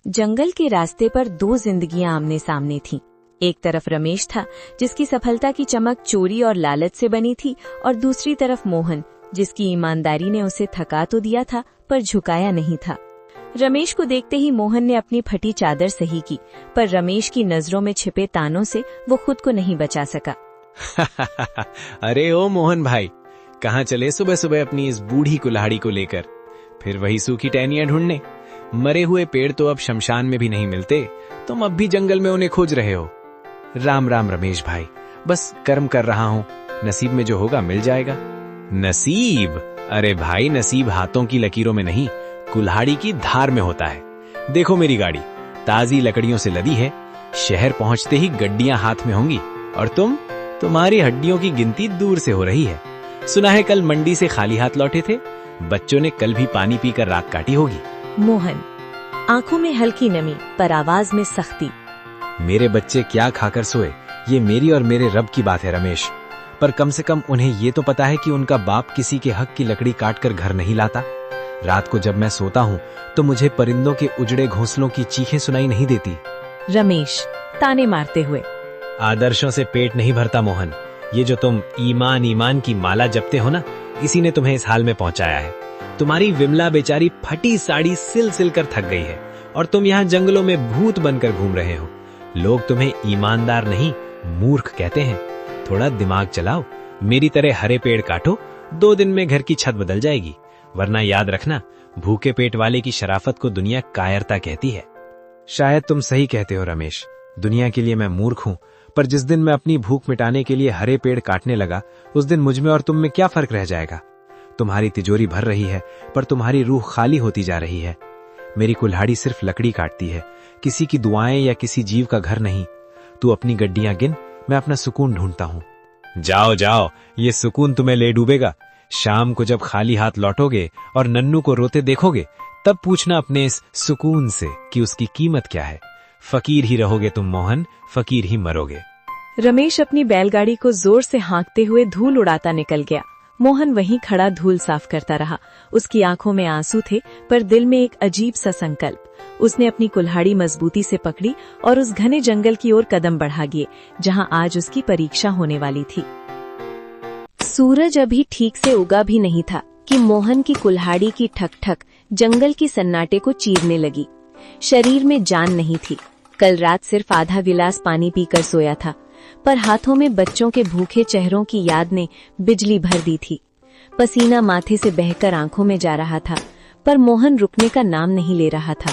जंगल के रास्ते पर दो जिंदगियां आमने सामने थीं। एक तरफ रमेश था, जिसकी सफलता की चमक चोरी और लालच से बनी थी, और दूसरी तरफ मोहन, जिसकी ईमानदारी ने उसे थका तो दिया था पर झुकाया नहीं था। रमेश को देखते ही मोहन ने अपनी फटी चादर सही की, पर रमेश की नजरों में छिपे तानों से वो खुद को नहीं बचा सका। अरे ओ मोहन भाई, कहाँ चले सुबह सुबह अपनी इस बूढ़ी कुल्हाड़ी को लेकर? फिर वही सूखी टहनियां ढूंढने? मरे हुए पेड़ तो अब शमशान में भी नहीं मिलते, तुम अब भी जंगल में उन्हें खोज रहे हो। राम राम रमेश भाई, बस कर्म कर रहा हूँ, नसीब में जो होगा मिल जाएगा। नसीब? अरे भाई, नसीब हाथों की लकीरों में नहीं, कुल्हाड़ी की धार में होता है। देखो मेरी गाड़ी ताजी लकड़ियों से लदी है, शहर पहुंचते ही गड्डियां हाथ में होंगी, और तुम्हारी हड्डियों की गिनती दूर से हो रही है। सुना है कल मंडी से खाली हाथ लौटे थे, बच्चों ने कल भी पानी पीकर रात काटी होगी। मोहन, आंखों में हल्की नमी पर आवाज में सख्ती। मेरे बच्चे क्या खाकर सोए, ये मेरी और मेरे रब की बात है रमेश, पर कम से कम उन्हें ये तो पता है कि उनका बाप किसी के हक की लकड़ी काटकर घर नहीं लाता। रात को जब मैं सोता हूँ तो मुझे परिंदों के उजड़े घोंसलों की चीखें सुनाई नहीं देती। रमेश ताने मारते हुए, आदर्शों से पेट नहीं भरता मोहन, ये जो तुम ईमान ईमान की माला जपते हो ना, इसी ने तुम्हें इस हाल में पहुंचाया है। तुम्हारी विमला बेचारी फटी साड़ी सिल सिल कर थक गई है, और तुम यहाँ जंगलों में भूत बनकर घूम रहे हो। लोग तुम्हें ईमानदार नहीं, मूर्ख कहते हैं। थोड़ा दिमाग चलाओ, मेरी तरह हरे पेड़ काटो, 2 दिन में घर की छत बदल जाएगी। वरना याद रखना, भूखे पेट वाले की शराफत को दुनिया कायरता कहती है। शायद तुम सही कहते हो रमेश, दुनिया के लिए मैं मूर्ख हूँ, पर जिस दिन मैं अपनी भूख मिटाने के लिए हरे पेड़ काटने लगा, उस दिन मुझ में और तुम में क्या फर्क रह जाएगा? तुम्हारी तिजोरी भर रही है, पर तुम्हारी रूह खाली होती जा रही है। मेरी कुल्हाड़ी सिर्फ लकड़ी काटती है, किसी की दुआएं या किसी जीव का घर नहीं। तू अपनी गड्डियां गिन, मैं अपना सुकून ढूंढता हूँ। जाओ जाओ, ये सुकून तुम्हें ले डूबेगा। शाम को जब खाली हाथ लौटोगे और नन्नू को रोते देखोगे, तब पूछना अपने इस सुकून से कि उसकी कीमत क्या है। फकीर ही रहोगे तुम मोहन, फकीर ही मरोगे। रमेश अपनी बैलगाड़ी को जोर से हाँकते हुए धूल उड़ाता निकल गया। मोहन वहीं खड़ा धूल साफ करता रहा। उसकी आंखों में आंसू थे, पर दिल में एक अजीब सा संकल्प। उसने अपनी कुल्हाड़ी मजबूती से पकड़ी और उस घने जंगल की ओर कदम बढ़ा गए, जहां आज उसकी परीक्षा होने वाली थी। सूरज अभी ठीक से उगा भी नहीं था कि मोहन की कुल्हाड़ी की ठक ठक जंगल की सन्नाटे को चीरने लगी। शरीर में जान नहीं थी। कल रात सिर्फ आधा गिलास पानी पीकर सोया था, पर हाथों में बच्चों के भूखे चेहरों की याद ने बिजली भर दी थी। पसीना माथे से बहकर आंखों में जा रहा था, पर मोहन रुकने का नाम नहीं ले रहा था।